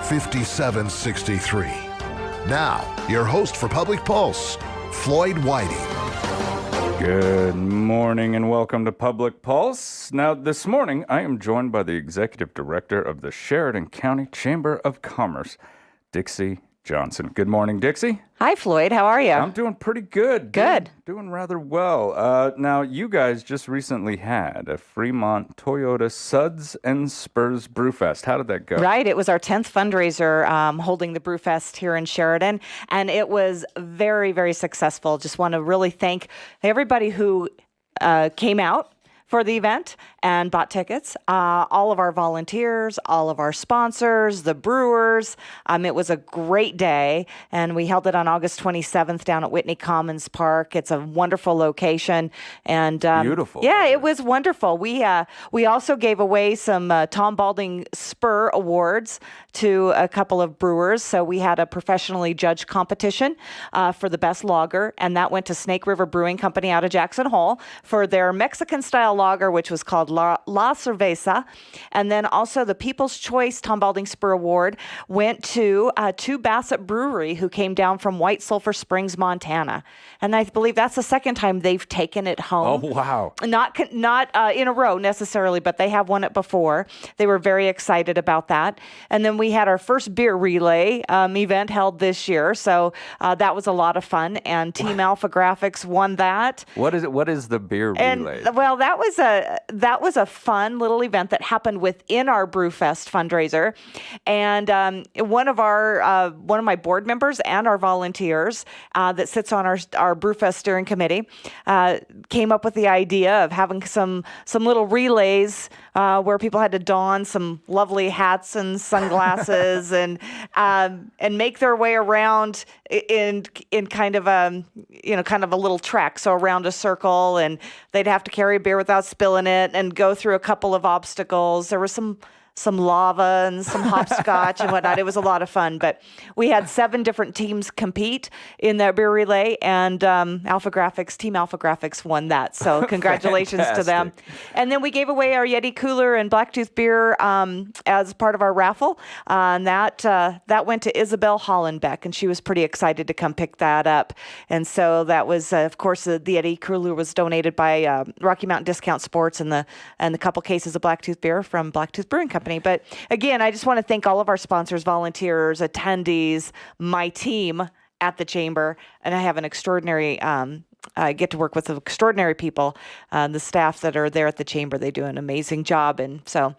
5763. Now, your host for Public Pulse, Floyd Whiting. Good morning and welcome to Public Pulse. Now, this morning, I am joined by the Executive Director of the Sheridan County Chamber of Commerce, Dixie Johnson. Good morning, Dixie. Hi, Floyd. How are you? I'm doing pretty good. Good. Doing rather well. Now, you guys just recently had a Fremont Toyota Suds and Spurs Brewfest. How did that go? Right. It was our 10th fundraiser holding the Brewfest here in Sheridan, and it was very, very successful. Just want to really thank everybody who came out for the event and bought tickets, all of our volunteers, all of our sponsors, the brewers. It was a great day, and we held it on August 27th down at Whitney Commons Park. It's a wonderful location. And beautiful. Yeah, it was wonderful. We also gave away some Tom Balding Spur Awards to a couple of brewers. So we had a professionally judged competition for the best lager, and that went to Snake River Brewing Company out of Jackson Hole for their Mexican-style lager, which was called La Cerveza. And then also the People's Choice Tom Balding Spur Award went to Two Bassett Brewery, who came down from White Sulphur Springs, Montana. And I believe that's the second time they've taken it home. Oh, wow. Not in a row necessarily, but they have won it before. They were very excited about that. And then we had our first beer relay event held this year. So that was a lot of fun. And Team Alpha Graphics won that. What is it? What is the beer relay? And, well, that was a fun little event that happened within our Brewfest fundraiser. And one of my board members and our volunteers that sits on our Brewfest steering committee came up with the idea of having some little relays where people had to don some lovely hats and sunglasses and make their way around in kind of a little trek, so around a circle, and they'd have to carry a beer without spilling it and go through a couple of obstacles. There was some lava and some hopscotch and whatnot. It was a lot of fun. But we had 7 different teams compete in that beer relay, and Team Alpha Graphics won that. So congratulations to them. And then we gave away our Yeti cooler and Blacktooth beer as part of our raffle. And that went to Isabel Hollenbeck, and she was pretty excited to come pick that up. And so that was, of course, the Yeti cooler was donated by Rocky Mountain Discount Sports and the couple cases of Blacktooth beer from Blacktooth Brewing Company. But again, I just want to thank all of our sponsors, volunteers, attendees, my team at the chamber, and I have an extraordinary I get to work with extraordinary people. The staff that are there at the chamber, they do an amazing job. And so,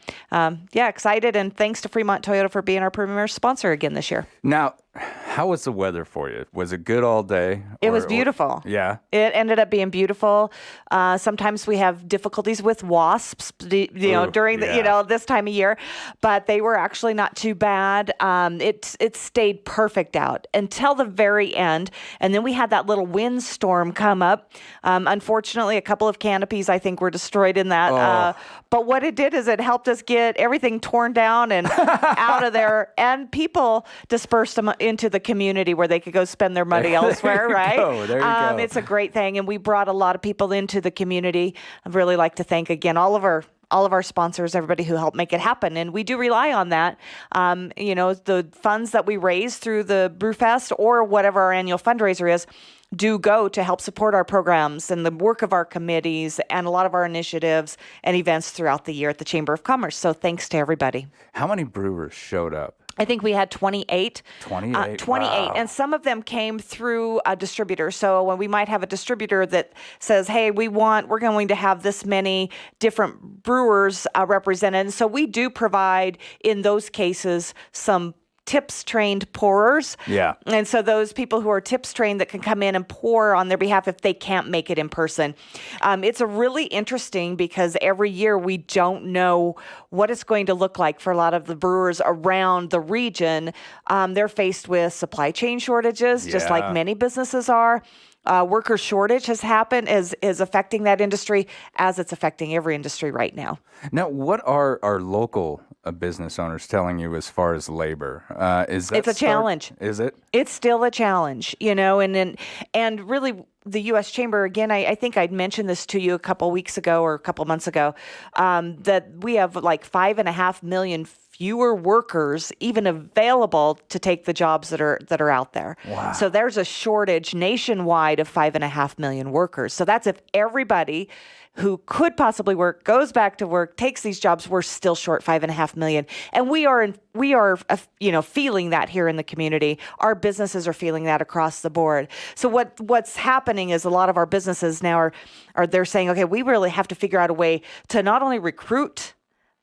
excited. And thanks to Fremont Toyota for being our premier sponsor again this year. Now, how was the weather for you? Was it good all day? It was beautiful. Yeah. It ended up being beautiful. Sometimes we have difficulties with wasps, during this time of year, but they were actually not too bad. It stayed perfect out until the very end. And then we had that little windstorm come up. Unfortunately, a couple of canopies, I think, were destroyed in that. But what it did is it helped us get everything torn down and out of there. And people dispersed them into the community where they could go spend their money elsewhere, right? There you go. It's a great thing. And we brought a lot of people into the community. I'd really like to thank, again, all of our sponsors, everybody who helped make it happen. And we do rely on that. The funds that we raise through the Brewfest or whatever our annual fundraiser is do go to help support our programs and the work of our committees and a lot of our initiatives and events throughout the year at the Chamber of Commerce. So thanks to everybody. How many brewers showed up? I think we had 28. 28. Wow. And some of them came through a distributor. So when we might have a distributor that says, hey, we're going to have this many different brewers represented. And so we do provide, in those cases, some tips trained pourers. Yeah. And so those people who are tips trained that can come in and pour on their behalf if they can't make it in person. It's a really interesting because every year we don't know what it's going to look like for a lot of the brewers around the region. They're faced with supply chain shortages, just like many businesses are. Worker shortage has happened, is affecting that industry as it's affecting every industry right now. Now, what are our local business owners telling you as far as labor? It's a challenge. Is it? It's still a challenge, and really the U.S. Chamber, again, I think I'd mentioned this to you a couple weeks ago or a couple months ago, that we have like 5.5 million fewer workers even available to take the jobs that are out there. Wow. So there's a shortage nationwide of 5.5 million workers. So that's if everybody who could possibly work goes back to work, takes these jobs, we're still short 5.5 million. And we are feeling that here in the community. Our businesses are feeling that across the board. So what's happening is a lot of our businesses now are they're saying, okay, we really have to figure out a way to not only recruit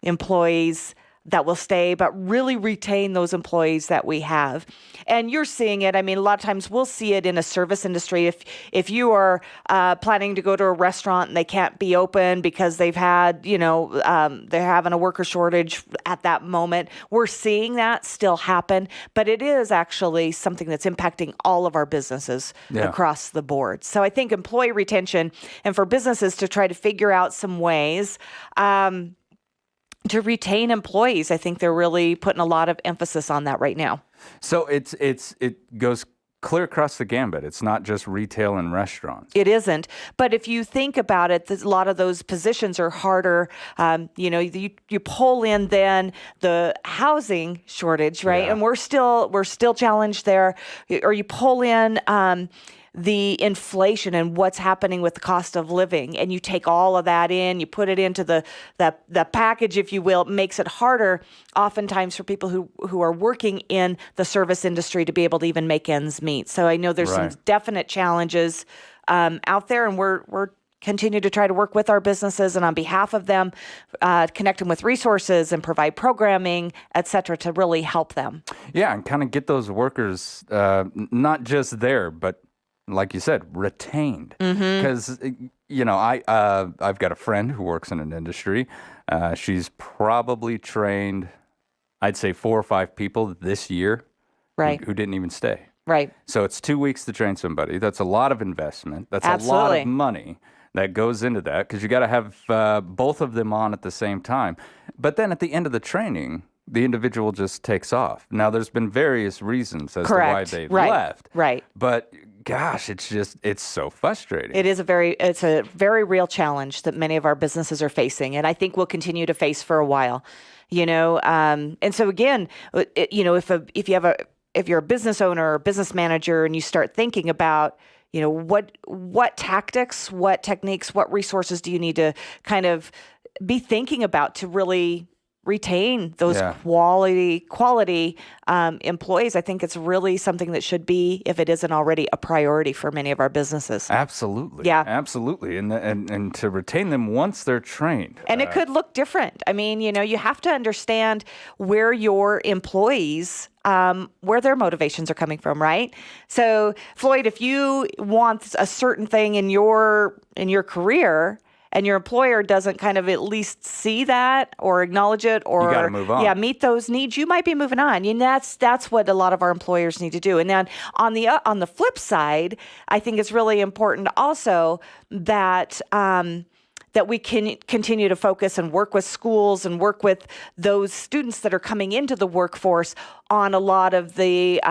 employees that will stay, but really retain those employees that we have. And you're seeing it. I mean, a lot of times we'll see it in a service industry. If you are planning to go to a restaurant and they can't be open because they've had, they're having a worker shortage at that moment, we're seeing that still happen. But it is actually something that's impacting all of our businesses across the board. So I think employee retention, and for businesses to try to figure out some ways to retain employees, I think they're really putting a lot of emphasis on that right now. So it goes clear across the gambit. It's not just retail and restaurants. It isn't. But if you think about it, a lot of those positions are harder. You pull in then the housing shortage, right? Yeah. And we're still challenged there. Or you pull in the inflation and what's happening with the cost of living, and you take all of that in, you put it into the package, if you will. It makes it harder oftentimes for people who are working in the service industry to be able to even make ends meet. So I know there's some definite challenges out there, and we're continue to try to work with our businesses and on behalf of them, connect them with resources and provide programming, et cetera, to really help them. Yeah, and kind of get those workers not just there, but like you said, retained. Because, I've got a friend who works in an industry. She's probably trained, I'd say 4 or 5 people this year who didn't even stay. Right. So it's 2 weeks to train somebody. That's a lot of investment. That's Absolutely. a lot of money that goes into that, because you got to have both of them on at the same time. But then at the end of the training, the individual just takes off. Now, there's been various reasons as to why they've left. Right. But gosh, it's so frustrating. It's a very real challenge that many of our businesses are facing, and I think we'll continue to face for a while. And so again, if you're a business owner or business manager, and you start thinking about, what tactics, what techniques, what resources do you need to kind of be thinking about to really retain those quality employees. I think it's really something that should be, if it isn't already, a priority for many of our businesses. Absolutely. Yeah. Absolutely. And to retain them once they're trained. And it could look different. I mean, you have to understand where your employees, where their motivations are coming from, right? So, Floyd, if you want a certain thing in your career, and your employer doesn't kind of at least see that or acknowledge it, or you gotta move on. Meet those needs, you might be moving on. And that's what a lot of our employers need to do. And then on the flip side, I think it's really important also that we can continue to focus and work with schools and work with those students that are coming into the workforce on a lot of the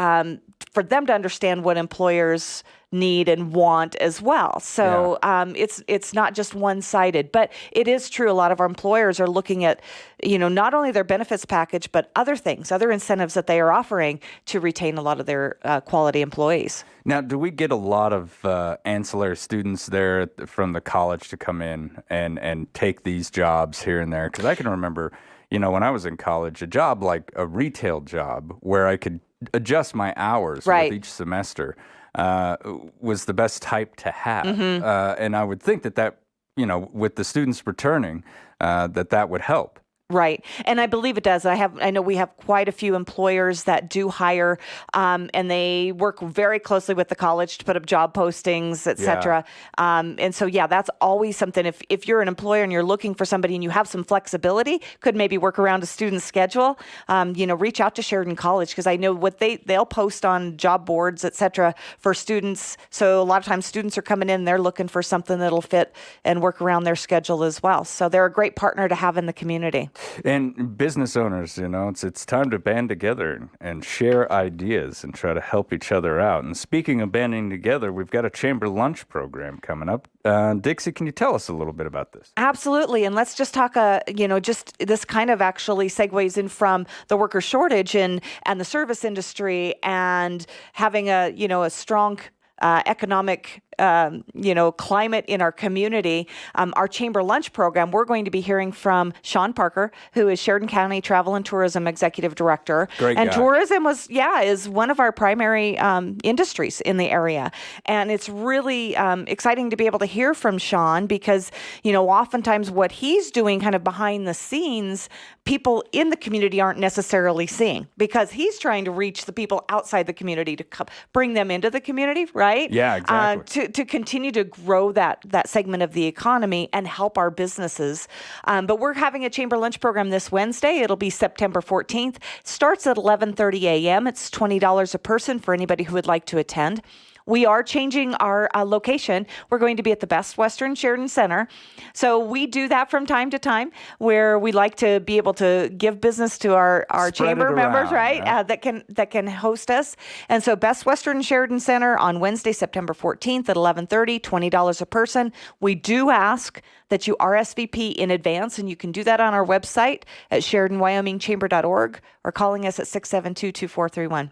for them to understand what employers need and want as well. So it's not just one-sided, but it is true. A lot of our employers are looking at, not only their benefits package, but other things, other incentives that they are offering to retain a lot of their quality employees. Now, do we get a lot of ancillary students there from the college to come in and take these jobs here and there? Because I can remember, when I was in college, a job like a retail job where I could adjust my hours with each semester was the best type to have. And I would think that, with the students returning, that would help. Right. And I believe it does. I know we have quite a few employers that do hire, and they work very closely with the college to put up job postings, et cetera. And so, that's always something. If you're an employer and you're looking for somebody and you have some flexibility, could maybe work around a student's schedule, reach out to Sheridan College, because I know they'll post on job boards, et cetera, for students. So a lot of times students are coming in, they're looking for something that'll fit and work around their schedule as well. So they're a great partner to have in the community. And business owners, it's time to band together and share ideas and try to help each other out. And speaking of banding together, we've got a chamber lunch program coming up. Dixie, can you tell us a little bit about this? Absolutely. And let's just talk, just this kind of actually segues in from the worker shortage and the service industry and having a strong economic climate in our community. Our chamber lunch program, we're going to be hearing from Sean Parker, who is Sheridan County Travel and Tourism Executive Director. Great and guy. Tourism is one of our primary industries in the area. And it's really exciting to be able to hear from Sean because, oftentimes what he's doing kind of behind the scenes, people in the community aren't necessarily seeing because he's trying to reach the people outside the community to bring them into the community, right? Yeah, exactly. To continue to grow that segment of the economy and help our businesses. But we're having a chamber lunch program this Wednesday. It'll be September 14th. Starts at 11:30 a.m. It's $20 a person for anybody who would like to attend. We are changing our location. We're going to be at the Best Western Sheridan Center. So we do that from time to time where we like to be able to give business to our chamber members, right? Yeah. That can host us. And so Best Western Sheridan Center on Wednesday, September 14th at 11:30, $20 a person. We do ask that you RSVP in advance, and you can do that on our website at SheridanWyomingChamber.org or calling us at 672-2431.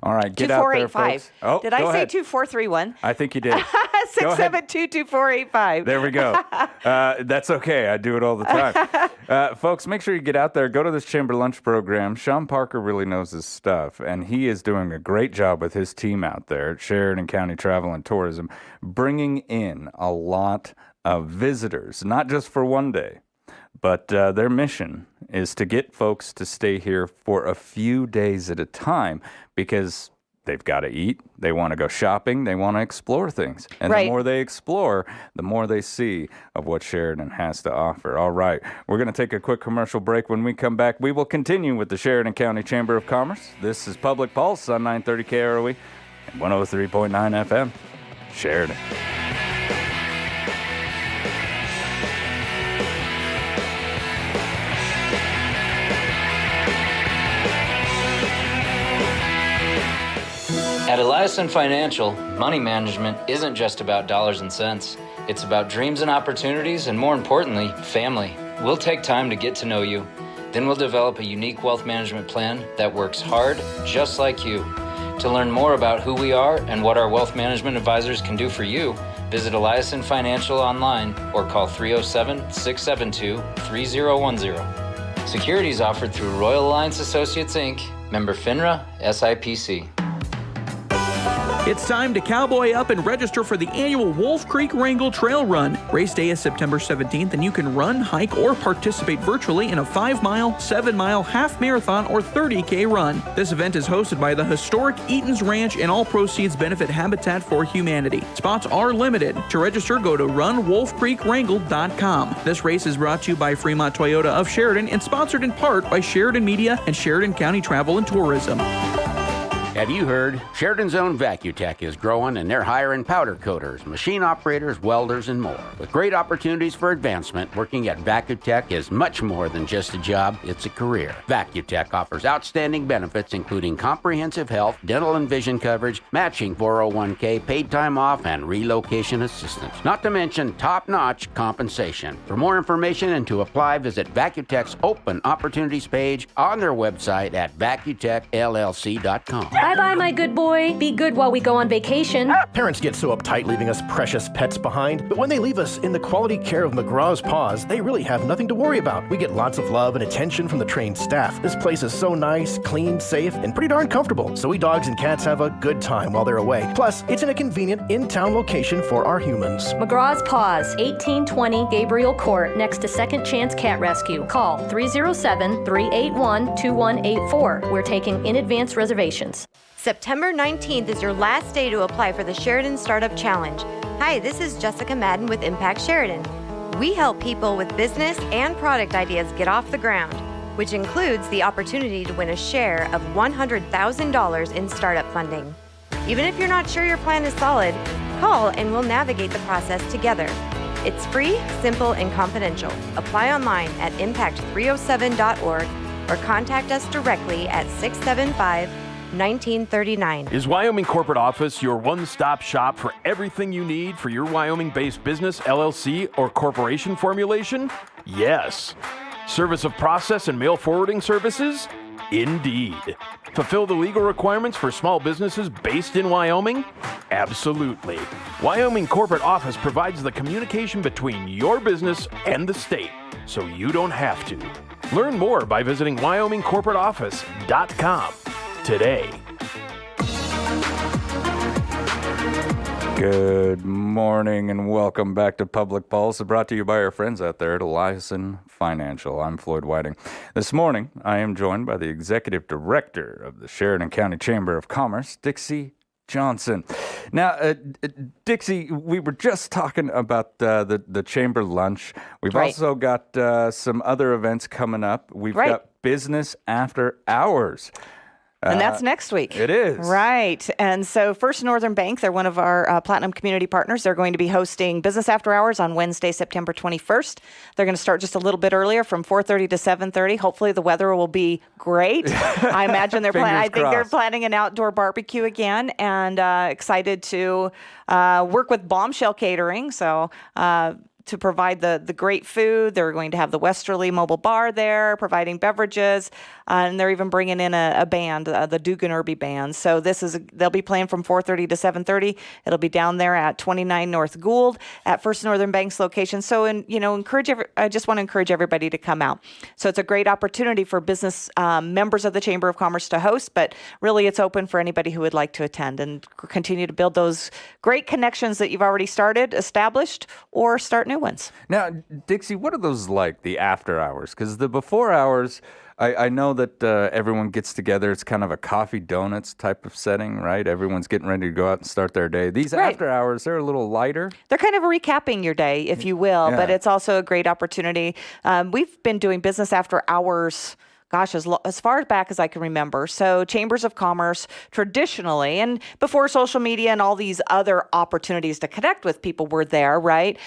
All right, get out there, folks. Oh, Did I say 2431? I think you did. 672-2485. There we go. That's okay. I do it all the time. Folks, make sure you get out there. Go to this chamber lunch program. Sean Parker really knows his stuff, and he is doing a great job with his team out there at Sheridan County Travel and Tourism, bringing in a lot of visitors, not just for one day, but their mission is to get folks to stay here for a few days at a time because they've got to eat, they want to go shopping, they want to explore things. And right. The more they explore, the more they see of what Sheridan has to offer. All right, we're going to take a quick commercial break. When we come back, we will continue with the Sheridan County Chamber of Commerce. This is Public Pulse on 930 KROE and 103.9 FM, Sheridan. At Eliason Financial, money management isn't just about dollars and cents. It's about dreams and opportunities, and more importantly, family. We'll take time to get to know you. Then we'll develop a unique wealth management plan that works hard, just like you. To learn more about who we are and what our wealth management advisors can do for you, visit Eliason Financial online or call 307-672-3010. Securities offered through Royal Alliance Associates, Inc., member FINRA, SIPC. It's time to cowboy up and register for the annual Wolf Creek Wrangell Trail Run. Race day is September 17th, and you can run, hike, or participate virtually in a 5-mile, 7-mile, half marathon, or 30K run. This event is hosted by the historic Eaton's Ranch, and all proceeds benefit Habitat for Humanity. Spots are limited. To register, go to runwolfcreekwrangell.com. This race is brought to you by Fremont Toyota of Sheridan and sponsored in part by Sheridan Media and Sheridan County Travel and Tourism. Have you heard? Sheridan's own VacuTech is growing, and they're hiring powder coaters, machine operators, welders, and more. With great opportunities for advancement, working at VacuTech is much more than just a job, it's a career. VacuTech offers outstanding benefits, including comprehensive health, dental and vision coverage, matching 401k, paid time off, and relocation assistance. Not to mention top-notch compensation. For more information and to apply, visit VacuTech's open opportunities page on their website at vacutechllc.com. Bye-bye, my good boy. Be good while we go on vacation. Parents get so uptight leaving us precious pets behind, but when they leave us in the quality care of McGraw's Paws, they really have nothing to worry about. We get lots of love and attention from the trained staff. This place is so nice, clean, safe, and pretty darn comfortable, so we dogs and cats have a good time while they're away. Plus, it's in a convenient in-town location for our humans. McGraw's Paws, 1820 Gabriel Court, next to Second Chance Cat Rescue. Call 307-381-2184. We're taking in-advance reservations. September 19th is your last day to apply for the Sheridan Startup Challenge. Hi, this is Jessica Madden with Impact Sheridan. We help people with business and product ideas get off the ground, which includes the opportunity to win a share of $100,000 in startup funding. Even if you're not sure your plan is solid, call and we'll navigate the process together. It's free, simple, and confidential. Apply online at impact307.org or contact us directly at 675-1939. Is Wyoming Corporate Office your one-stop shop for everything you need for your Wyoming-based business, LLC, or corporation formulation? Yes. Service of process and mail forwarding services? Indeed. Fulfill the legal requirements for small businesses based in Wyoming? Absolutely. Wyoming Corporate Office provides the communication between your business and the state, so you don't have to. Learn more by visiting WyomingCorporateOffice.com today. Good morning and welcome back to Public Pulse, brought to you by our friends out there at Eliason Financial. I'm Floyd Whiting. This morning, I am joined by the Executive Director of the Sheridan County Chamber of Commerce, Dixie Johnson. Now, Dixie, we were just talking about the Chamber lunch. We've also got some other events coming up. We've got Business After Hours. And that's next week. It is. Right. And so First Northern Bank, they're one of our Platinum Community Partners. They're going to be hosting Business After Hours on Wednesday, September 21st. They're going to start just a little bit earlier from 4:30 to 7:30. Hopefully the weather will be great. I imagine they're they're planning an outdoor barbecue again, and excited to work with Bombshell Catering. So to provide the great food. They're going to have the Westerly Mobile Bar there, providing beverages, and they're even bringing in a band, the Dugan Irby Band. So they'll be playing from 4:30 to 7:30. It'll be down there at 29 North Gould at First Northern Bank's location. So, I just want to encourage everybody to come out. So it's a great opportunity for business members of the Chamber of Commerce to host, but really it's open for anybody who would like to attend and continue to build those great connections that you've already established, or start new ones. Now, Dixie, what are those like, the after hours? Because the before hours, I know that everyone gets together. It's kind of a coffee donuts type of setting, right? Everyone's getting ready to go out and start their day. These after hours, they're a little lighter. They're kind of recapping your day, if you will, but it's also a great opportunity. We've been doing business after hours, gosh, as far back as I can remember. So chambers of commerce traditionally, and before social media and all these other opportunities to connect with people were there, right?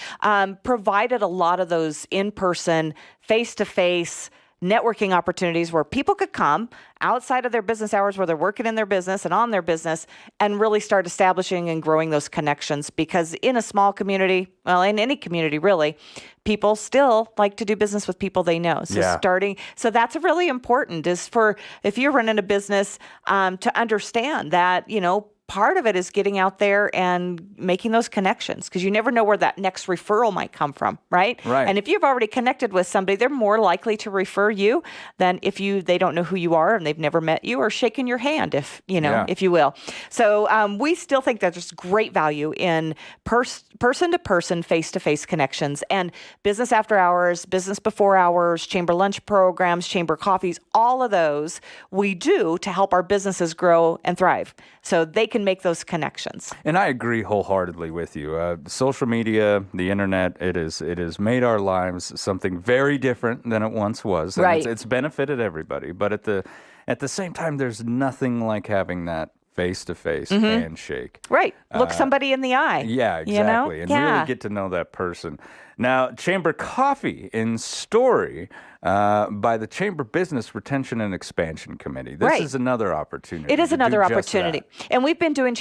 Provided a lot of those in-person, face-to-face networking opportunities where people could come outside of their business hours, where they're working in their business and on their business, and really start establishing and growing those connections. Because in a small community, well, in any community really, people still like to do business with people they know. So that's really important, is for, if you're running a business, to understand that, part of it is getting out there and making those connections, because you never know where that next referral might come from, right? And if you've already connected with somebody, they're more likely to refer you than if they don't know who you are and they've never met you or shaken your hand, if you will. So we still think that there's great value in person-to-person, face-to-face connections, and business after hours, business before hours, chamber lunch programs, chamber coffees, all of those we do to help our businesses grow and thrive, so they can make those connections. And I agree wholeheartedly with you. Social media, the internet, it has made our lives something very different than it once was. And it's benefited everybody, but at the same time, there's nothing like having that face-to-face handshake. Right. Look somebody in the eye. Yeah, exactly. And really get to know that person. Now, Chamber Coffee in Story by the Chamber Business Retention and Expansion Committee. This is another opportunity. It is another opportunity. And we've been doing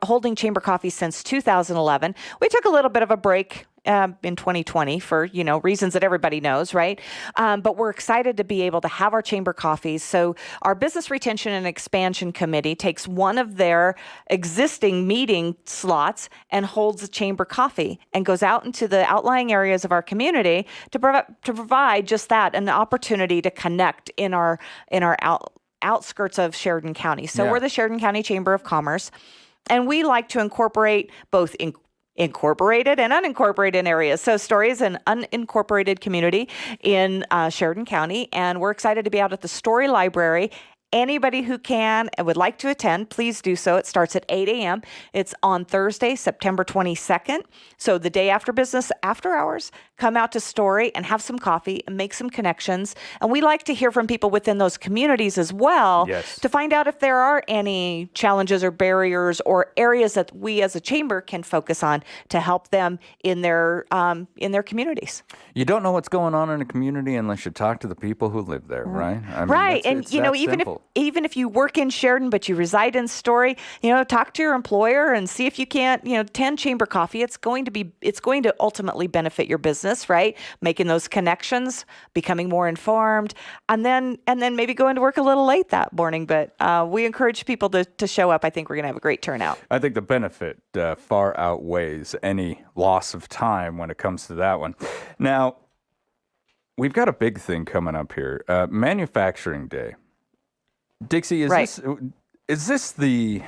holding Chamber Coffee since 2011. We took a little bit of a break in 2020 for, reasons that everybody knows, right? But we're excited to be able to have our chamber coffees. So our Business Retention and Expansion Committee takes one of their existing meeting slots and holds a chamber coffee and goes out into the outlying areas of our community to provide just that, an opportunity to connect in our outskirts of Sheridan County. So we're the Sheridan County Chamber of Commerce, and we like to incorporate both incorporated and unincorporated areas. So Story is an unincorporated community in Sheridan County, and we're excited to be out at the Story Library Anybody who can and would like to attend, please do so. It starts at 8 a.m. It's on Thursday, September 22nd. So the day after business, after hours, come out to Story and have some coffee and make some connections. And we like to hear from people within those communities as well to find out if there are any challenges or barriers or areas that we as a chamber can focus on to help them in their communities. You don't know what's going on in a community unless you talk to the people who live there, right? I mean, Right. And, it's that simple. even if you work in Sheridan, but you reside in Story, talk to your employer and see if you can't, attend chamber coffee. It's going to ultimately benefit your business, right? Making those connections, becoming more informed, and then maybe going to work a little late that morning. But we encourage people to show up. I think we're going to have a great turnout. I think the benefit far outweighs any loss of time when it comes to that one. Now, we've got a big thing coming up here, Manufacturing Day. Dixie, is this the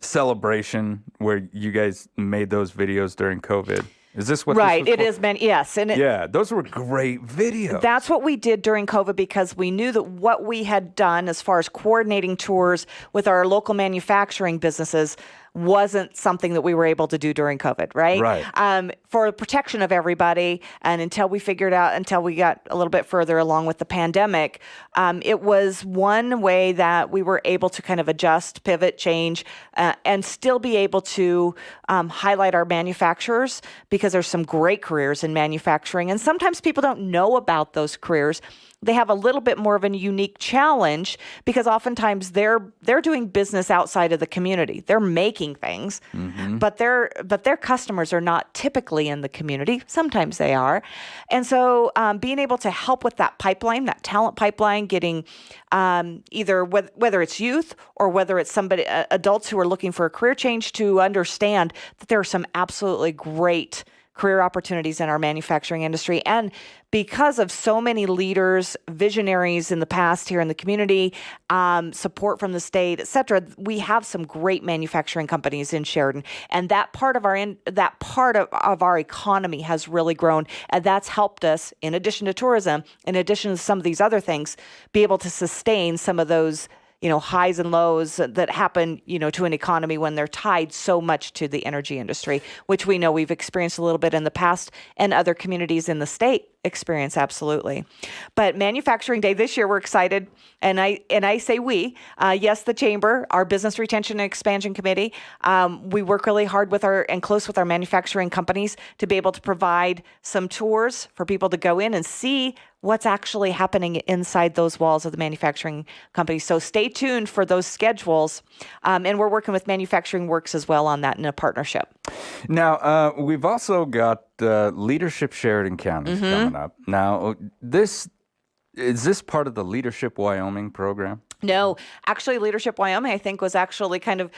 celebration where you guys made those videos during COVID? Is this what Right, this was it is meant, yes. And those were great videos. That's what we did during COVID because we knew that what we had done as far as coordinating tours with our local manufacturing businesses wasn't something that we were able to do during COVID, right? Right. For the protection of everybody, and until we got a little bit further along with the pandemic, it was one way that we were able to kind of adjust, pivot, change, and still be able to highlight our manufacturers because there's some great careers in manufacturing, and sometimes people don't know about those careers. They have a little bit more of a unique challenge because oftentimes they're doing business outside of the community. They're making things, but their customers are not typically in the community. Sometimes they are. And so being able to help with that pipeline, that talent pipeline, getting either whether it's youth or whether it's adults who are looking for a career change to understand that there are some absolutely great career opportunities in our manufacturing industry. And because of so many leaders, visionaries in the past here in the community, support from the state, et cetera, we have some great manufacturing companies in Sheridan. And that part of our economy has really grown. And that's helped us, in addition to tourism, in addition to some of these other things, be able to sustain some of those highs and lows that happen, to an economy when they're tied so much to the energy industry, which we know we've experienced a little bit in the past and other communities in the state experience absolutely. But Manufacturing Day this year, we're excited. And I say we, yes, the Chamber, our Business Retention and Expansion Committee, we work really hard and close with our manufacturing companies to be able to provide some tours for people to go in and see what's actually happening inside those walls of the manufacturing company. So stay tuned for those schedules. And we're working with Manufacturing Works as well on that in a partnership. Now, we've also got Leadership Sheridan County coming up. Now, is this part of the Leadership Wyoming program? No, actually, Leadership Wyoming, I think, was actually kind of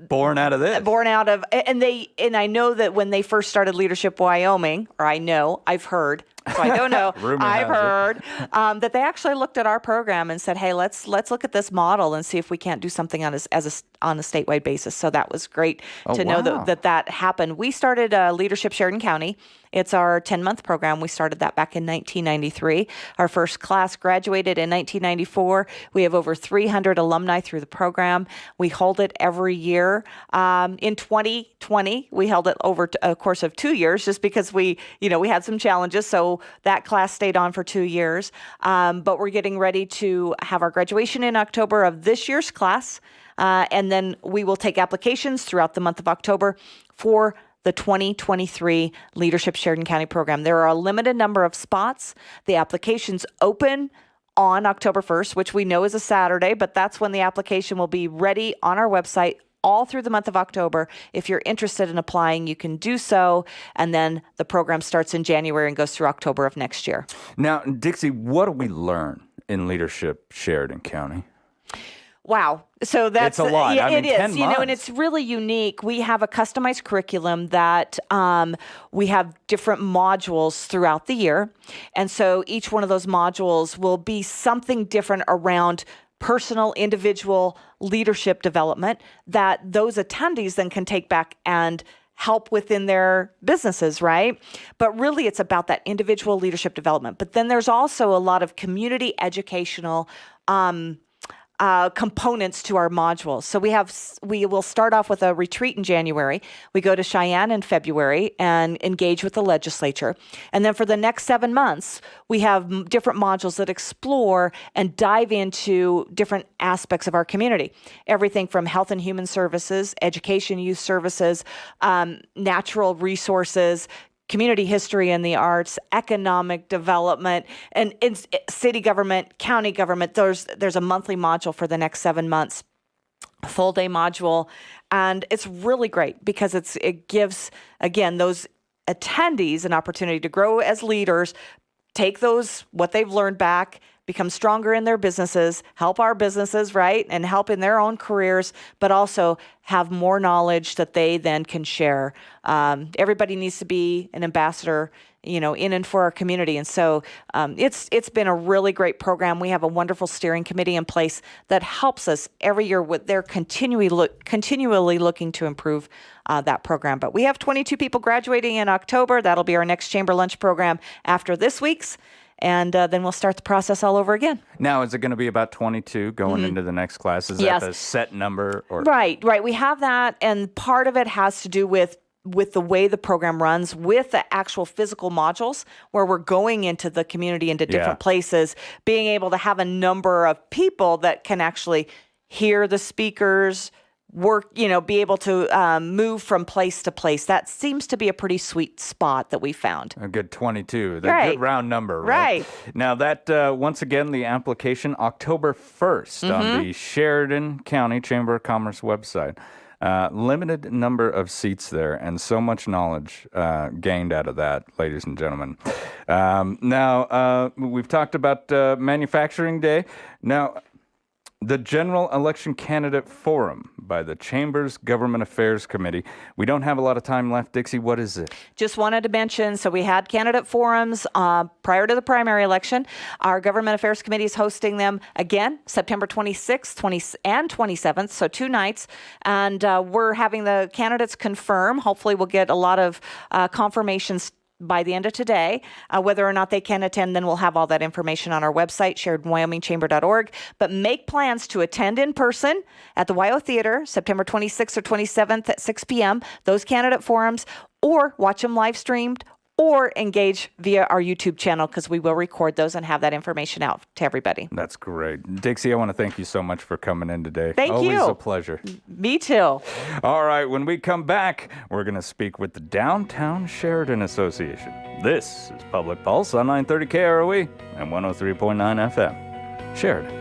born out of this. And I know that when they first started Leadership Wyoming, I've heard. So I don't know. I've heard that they actually looked at our program and said, "Hey, let's look at this model and see if we can't do something on a statewide basis." So that was great to know that happened. We started Leadership Sheridan County. It's our 10-month program. We started that back in 1993. Our first class graduated in 1994. We have over 300 alumni through the program. We hold it every year. In 2020, we held it over a course of 2 years just because we had some challenges. So that class stayed on for 2 years. But we're getting ready to have our graduation in October of this year's class. And then we will take applications throughout the month of October for the 2023 Leadership Sheridan County program. There are a limited number of spots. The applications open on October 1st, which we know is a Saturday, but that's when the application will be ready on our website all through the month of October. If you're interested in applying, you can do so. And then the program starts in January and goes through October of next year. Now, Dixie, what do we learn in Leadership Sheridan County? Wow. So that's a lot. Yeah, I mean, it is. 10 months. And it's really unique. We have a customized curriculum that we have different modules throughout the year. And so each one of those modules will be something different around personal, individual leadership development that those attendees then can take back and help within their businesses, right? But really it's about that individual leadership development. But then there's also a lot of community educational components to our modules. So we will start off with a retreat in January. We go to Cheyenne in February and engage with the legislature. And then for the next 7 months, we have different modules that explore and dive into different aspects of our community. Everything from health and human services, education, youth services, natural resources, community history and the arts, economic development, and in city government, county government. There's a monthly module for the next 7 months, a full day module. And it's really great because it gives, again, those attendees an opportunity to grow as leaders, take what they've learned back, become stronger in their businesses, help our businesses, right? And help in their own careers, but also have more knowledge that they then can share. Everybody needs to be an ambassador, in and for our community. And so it's been a really great program. We have a wonderful steering committee in place that helps us every year. They're continually looking to improve that program. But we have 22 people graduating in October. That'll be our next Chamber Lunch program after this week's. And then we'll start the process all over again. Now, is it going to be about 22 going into the next class? Is that the set number? Or? Right. We have that, and part of it has to do with the way the program runs, with the actual physical modules, where we're going into the community, into different places, being able to have a number of people that can actually hear the speakers, work, be able to move from place to place. That seems to be a pretty sweet spot that we found. A good 22. That's a good round number, right? Now that, once again, the application October 1st on the Sheridan County Chamber of Commerce website. Limited number of seats there, and so much knowledge gained out of that, ladies and gentlemen. Now, we've talked about Manufacturing Day. Now, the General Election Candidate Forum by the Chamber's Government Affairs Committee. We don't have a lot of time left. Dixie, what is it? Just wanted to mention, so we had candidate forums prior to the primary election. Our Government Affairs Committee is hosting them again, September 26th and 27th, so 2 nights. And we're having the candidates confirm. Hopefully we'll get a lot of confirmations by the end of today. Whether or not they can attend, then we'll have all that information on our website, SheridanWyomingChamber.org. But make plans to attend in person at the WYO Theater, September 26th or 27th at 6 p.m., those candidate forums, or watch them live streamed, or engage via our YouTube channel, because we will record those and have that information out to everybody. That's great. Dixie, I want to thank you so much for coming in today. Thank you. Always a pleasure. Me too. All right, when we come back, we're going to speak with the Downtown Sheridan Association. This is Public Pulse on 930 KROE and 103.9 FM. Sheridan.